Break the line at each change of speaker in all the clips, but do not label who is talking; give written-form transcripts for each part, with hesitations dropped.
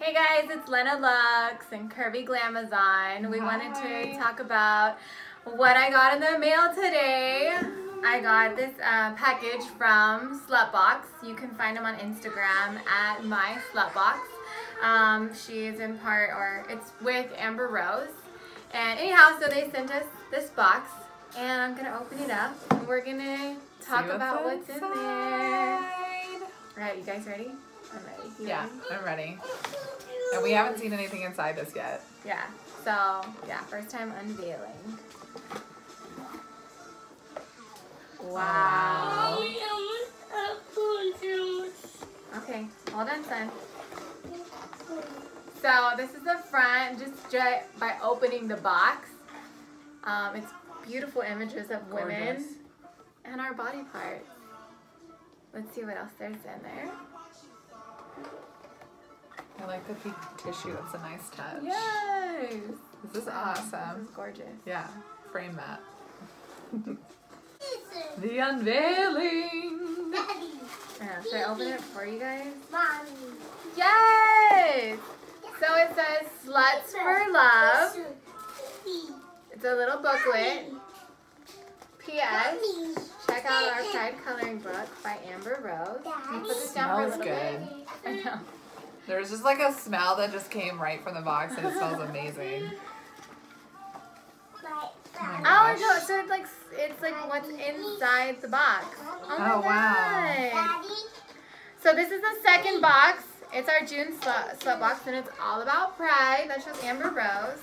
Hey guys, it's Lena Lux and Curvy Glamazon. We wanted to talk about what I got in the mail today. I got this package from Slut Box. You can find them on Instagram at my Slut Box. She's in part, or it's with Amber Rose. And anyhow, so they sent us this box, and I'm gonna open it up. And we're gonna talk about what's in there. Alright, you guys ready? I'm ready.
Yeah, I'm ready. And we haven't seen anything inside this yet.
Yeah, so, yeah, first time unveiling. Wow. Okay, hold on, son. So, this is the front, just by opening the box. It's beautiful images of women and our body parts. Let's see what else there's in there.
I like the pink tissue. It's a nice touch.
Yes.
This is awesome.
This is gorgeous.
Yeah. Frame that. The unveiling.
Should I open it for you guys?
Mommy.
Yes. So it says Sluts for Love. It's a little booklet. P.S. Check out our Pride coloring book by Amber Rose. Can you put this down for a little bit? I know.
There's just like a smell that just came right from the box and it smells amazing.
Oh my god, so it's like what's inside the box. Oh wow.
Daddy?
So this is the second box. It's our June slut box, and it's all about Pride. That shows Amber Rose.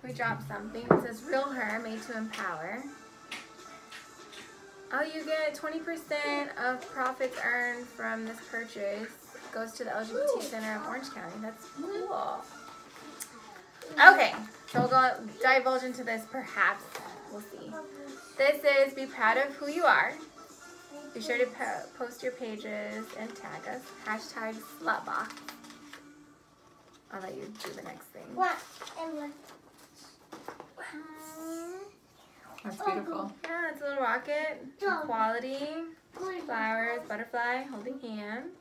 We dropped something. It says Real Her, made to empower. Oh, you get 20% of profits earned from this purchase goes to the LGBT Center of Orange County. That's cool. Okay, so we'll go divulge into this perhaps. We'll see. This is Be Proud of Who You Are. Be sure to post your pages and tag us. Hashtag SlutBox. I'll let you do the next thing.
That's beautiful.
Yeah, it's a little rocket. Quality. Flowers, butterfly, holding hands.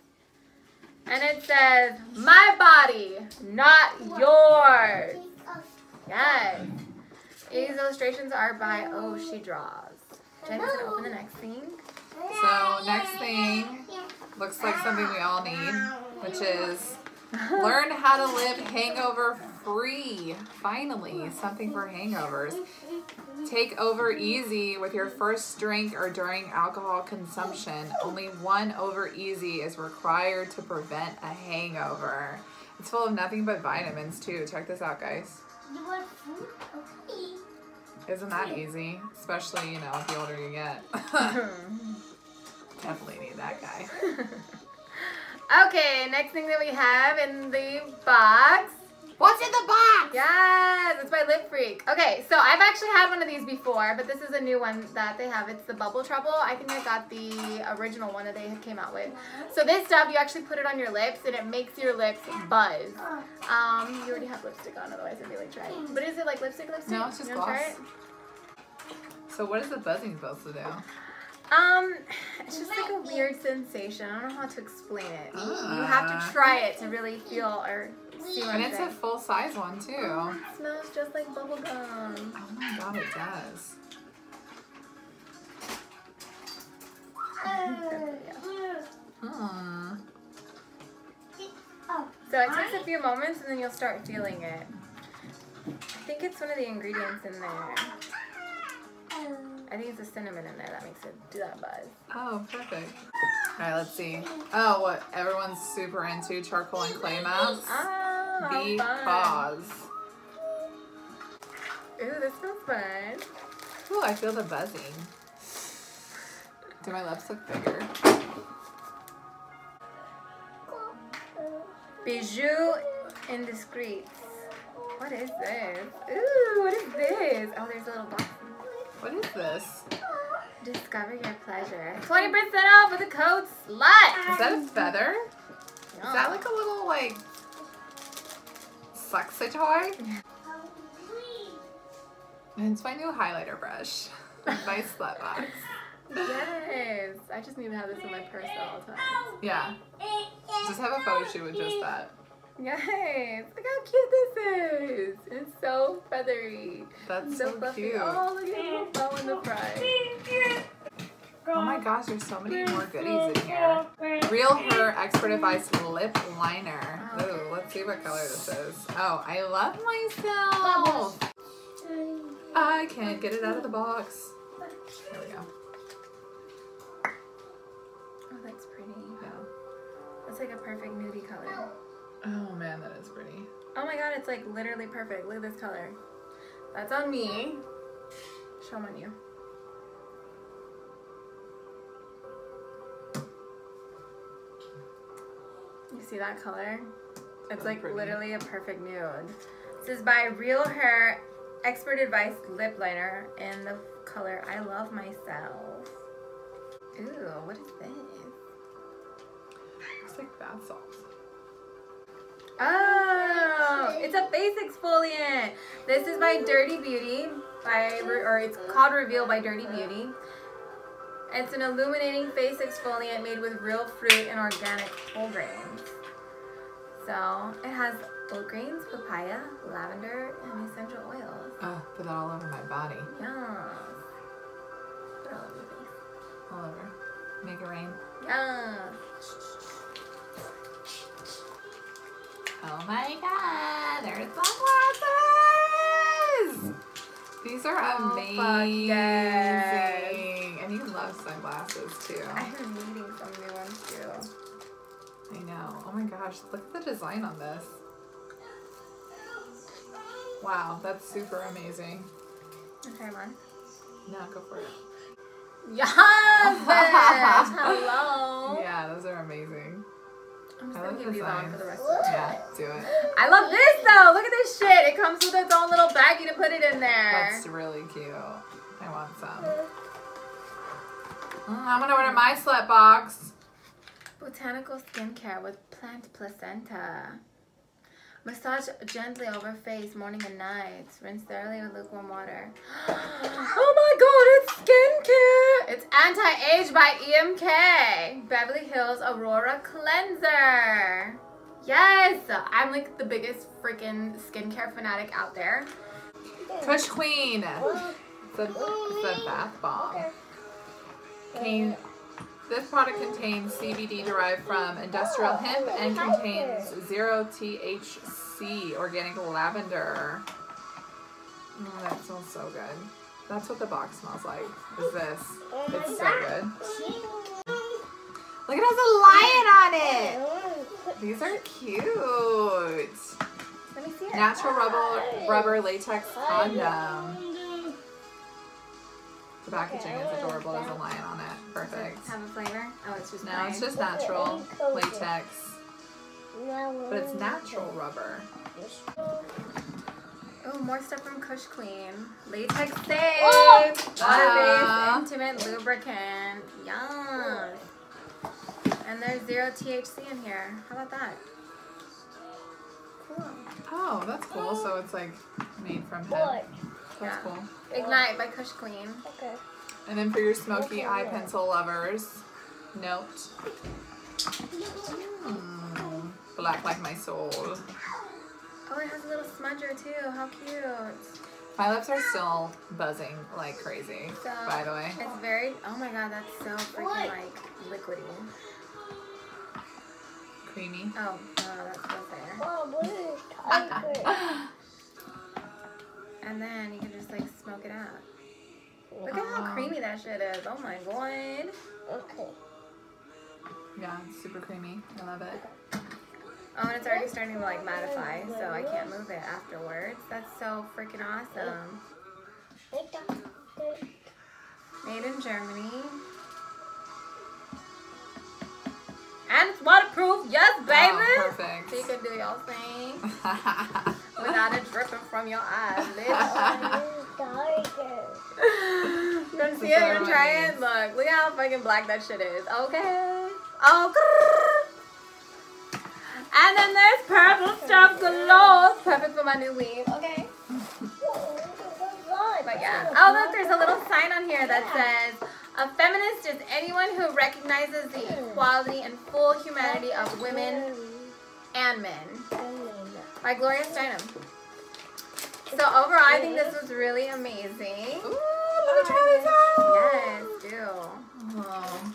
And it says, my body, not yours. Yes. These illustrations are by Oh She Draws. Jenna's going to open the next thing.
So next thing looks like something we all need, which is learn how to live hangover free. Finally, something for hangovers. Take over easy with your first drink or during alcohol consumption. Only one over easy is required to prevent a hangover. It's full of nothing but vitamins too. Check this out, guys.
You want food? Okay.
Isn't that easy? Especially, you know, the older you get. Definitely need that guy.
Okay, next thing that we have in the box.
What's in the box?
Yes, it's by Lip Freak. Okay, so I've actually had one of these before, but this is a new one that they have. It's the Bubble Trouble. I think I got the original one that they came out with. So this stuff, you actually put it on your lips, and it makes your lips buzz. You already have lipstick on, otherwise I'd be like, try it. But is it like lipstick?
No, it's just
you
gloss.
Try it?
So what is the buzzing supposed to do?
It's just like a weird sensation. I don't know how to explain it. You have to try it to really feel or see what
And
I'm
it's
saying.
a full-size one too.
It smells just like bubble gum.
Oh my god, it does.
So it takes a few moments and then you'll start feeling it. I think it's one of the ingredients in there. I think it's the cinnamon in there that makes it do that buzz.
Oh, perfect. Alright, let's see. Oh, what everyone's super into, charcoal and clay masks.
Oh,
Because.
Ooh, this smells fun.
Ooh, I feel the buzzing. Do my lips look bigger?
Bijou Indiscreets. What is this? Ooh, what is this? Oh, there's a little box.
What is this?
Discover your pleasure. 20% off with the code SLUT.
Is that a feather?
No.
Is that like a little, like, sexy toy? And it's my new highlighter brush. My Slut Box.
Yes. I just need to have this in my purse all the time.
Yeah. Just have a photo shoot with just that.
Yes. Look how cute this is. It's so feathery.
That's
so
so
fluffy.
cute.
Oh, look at the little bow in the front.
Oh my gosh, there's so many more goodies in here. Real Her Expert Advice Lip Liner. Ooh, let's see what color this is. Oh, I love myself. I can't get it out of the box. There we go.
Oh, that's pretty.
Yeah.
That's like a perfect nudie color.
Oh man, that is pretty.
Oh my god, it's like literally perfect. Look at this color. That's on me. Show them on you. You see that color? It's like
pretty.
literally a perfect nude. This is by Real Hair Expert Advice Lip Liner in the color I Love Myself. Ooh, what is this?
Looks like bath salts.
Oh, it's a face exfoliant. This is by Dirty Beauty, or it's called Reveal by Dirty Beauty. It's an illuminating face exfoliant made with real fruit and organic whole grains. So it has oat grains, papaya, lavender, and essential oils.
Oh, put that all over my body.
Yes. Put it all over your face.
All over. Make it rain.
Yes.
Oh my god, there's sunglasses! These are amazing.
Fuck yes.
And you love sunglasses too.
I've been needing some new ones too.
I know. Oh my gosh, look at the design on this. Wow, that's super amazing.
I'll try one.
No, go for it.
Yes, bitch. Hello.
Yeah, those are amazing.
I'm just
I
gonna
love
give you that one
designs.
for the rest of the day.
Yeah, do it.
I love this though. Look at this shit. It comes with its own little baggie to put it in there.
That's really cute. I want some. I'm gonna order my Slut Box.
Botanical skincare with plant placenta. Massage gently over face morning and night. Rinse thoroughly with lukewarm water. Oh my god, it's skincare! It's Anti-Age by EMK. Beverly Hills Aurora Cleanser. Yes! I'm like the biggest freaking skincare fanatic out there.
Kush Queen. It's a bath bomb. This product contains CBD derived from industrial hemp and contains 0 THC, organic lavender. Oh, that smells so good. That's what the box smells like, is this. It's so good. Look, it has a lion on it. These are cute.
Let me see it.
Natural rubber latex condom. The packaging is adorable. There's a lion on it. Perfect.
Does it have a flavor? Oh, it's just
No,
plain.
it's just natural latex. But it's natural rubber.
Oh, more stuff from Kush Queen. Latex safe. Water-based intimate lubricant. Yum. And there's 0 THC in here. How about that? Cool.
Oh, that's cool. So it's like made from hemp. That's cool.
Ignite by Kush Queen.
Okay.
And then for your smoky eye pencil lovers, note. Black like my soul.
Oh, it has a little smudger too. How cute.
My lips are still buzzing like crazy,
So,
by the way.
It's very, oh my god, that's so freaking like liquidy.
Creamy.
Oh, that's so fair.
Mom, what is tiger?
And then you can just like smoke it out. Look at how creamy that shit is. Oh my god.
Okay.
Yeah, it's super creamy. I love it.
Oh, and it's already starting to like mattify, so I can't move it afterwards. That's so freaking awesome. Made in Germany. And it's waterproof. Yes, baby.
Oh, perfect.
So you can do your thing without it dripping from your eyelids. You want to see it? You want to try it? Look how fucking black that shit is. Okay. Oh, and then there's purple stuff galore. Perfect for my new weave. Okay. But yeah. Oh, look, there's a little sign on here that says A feminist is anyone who recognizes the equality and full humanity of women and men. By Gloria Steinem. So overall, I think this was really amazing.
Ooh, let me try this out.
Yes, do.
Oh,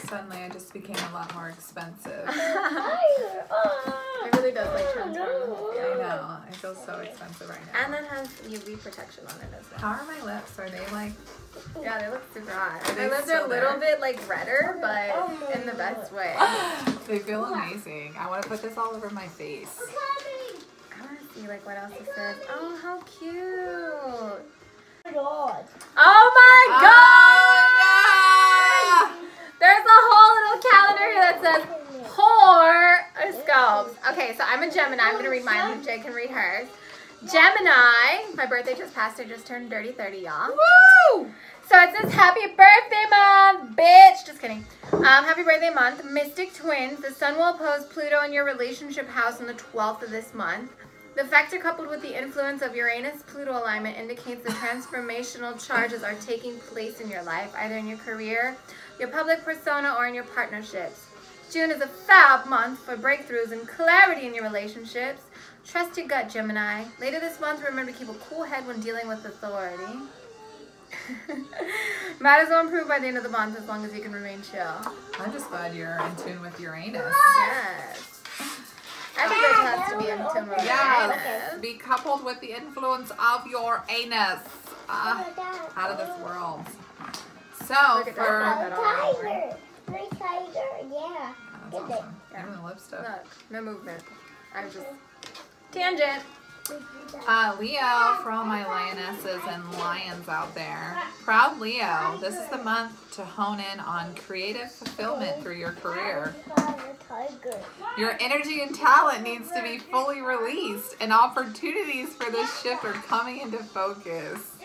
suddenly I just became a lot more expensive.
It really does like transform the whole
I
feel.
know. I feel so expensive right now.
And then has UV protection on it as well.
How are my lips? Are they like...
Yeah, they look super hot.
Are they
My lips are a
still
little
there?
bit like redder, but in the best way.
They feel amazing. I want to put this all over my face.
I want to see like what else it says. Oh, how cute.
God.
Oh my god!
Oh,
There's a whole little calendar here that says horoscopes. Okay, so I'm a Gemini. I'm going to read mine so Jay can read hers. Gemini. My birthday just passed. I just turned dirty 30, y'all.
Woo!
So it says happy birthday month, bitch. Just kidding. Happy birthday month. Mystic twins. The sun will oppose Pluto in your relationship house on the 12th of this month. The factor coupled with the influence of Uranus-Pluto alignment indicates that transformational charges are taking place in your life, either in your career, your public persona, or in your partnerships. June is a fab month for breakthroughs and clarity in your relationships. Trust your gut, Gemini. Later this month, remember to keep a cool head when dealing with authority. Matters will improve by the end of the month as long as you can remain chill.
I'm just glad you're in tune with Uranus.
Yes. Every bitch has to be in tune with
Yes,
Uranus.
be coupled with the influence of your anus. Out of this world. So,
Look at
for...
that.
Tiger. My tiger. Yeah.
That's awesome. Even the lipstick.
Look, no movement. I'm just tangent.
Leo, for all my lionesses and lions out there. Proud Leo, this is the month to hone in on creative fulfillment through your career.
Tiger.
Your energy and talent needs to be fully released, and opportunities for this shift are coming into focus.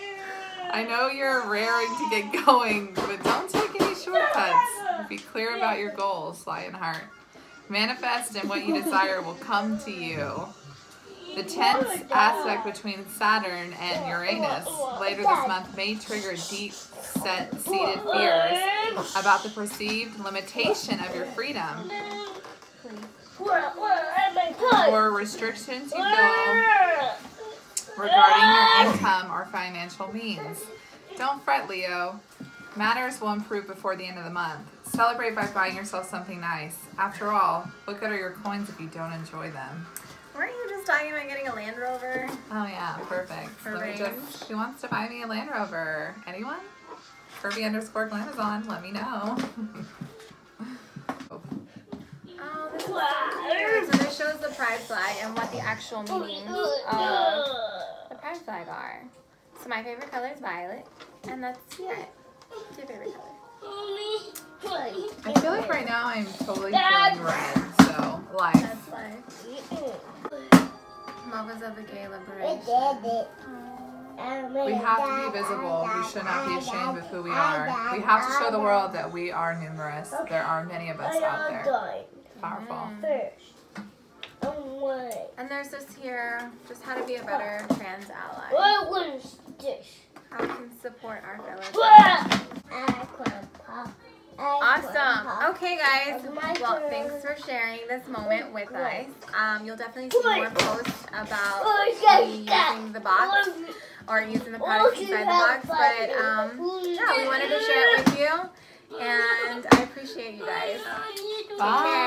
I know you're raring to get going, but don't take any shortcuts. Be clear about your goals, Lionheart. Manifest, and what you desire will come to you. The tense aspect between Saturn and Uranus later this month may trigger deep-seated fears about the perceived limitation of your freedom or restrictions you feel regarding your income or financial means. Don't fret, Leo. Matters will improve before the end of the month. Celebrate by buying yourself something nice. After all, what good are your coins if you don't enjoy them?
Weren't you just talking about getting a Land Rover?
Oh yeah, perfect. Let me just, who wants to buy me a Land Rover? Anyone? Kirby_Glamazon, let me know.
Oh, this is so cute. So this shows the pride flag and what the actual meanings of the pride flag are. So my favorite color is violet, and that's it. What's your favorite color?
I feel like right now I'm totally feeling red, so life.
That's life. Mothers of the gay liberation.
We have to be visible. We should not be ashamed of who we are. We have to show the world that we are numerous. There are many of us out there. Powerful.
And there's this here, just how to be a better trans ally.
What was this?
How we can support our fellow. Awesome. Okay, guys. Well, thanks for sharing this moment with us. You'll definitely see more posts about me using the box or using the products inside the box. But yeah, we wanted to share it with you, and I appreciate you guys. Take care.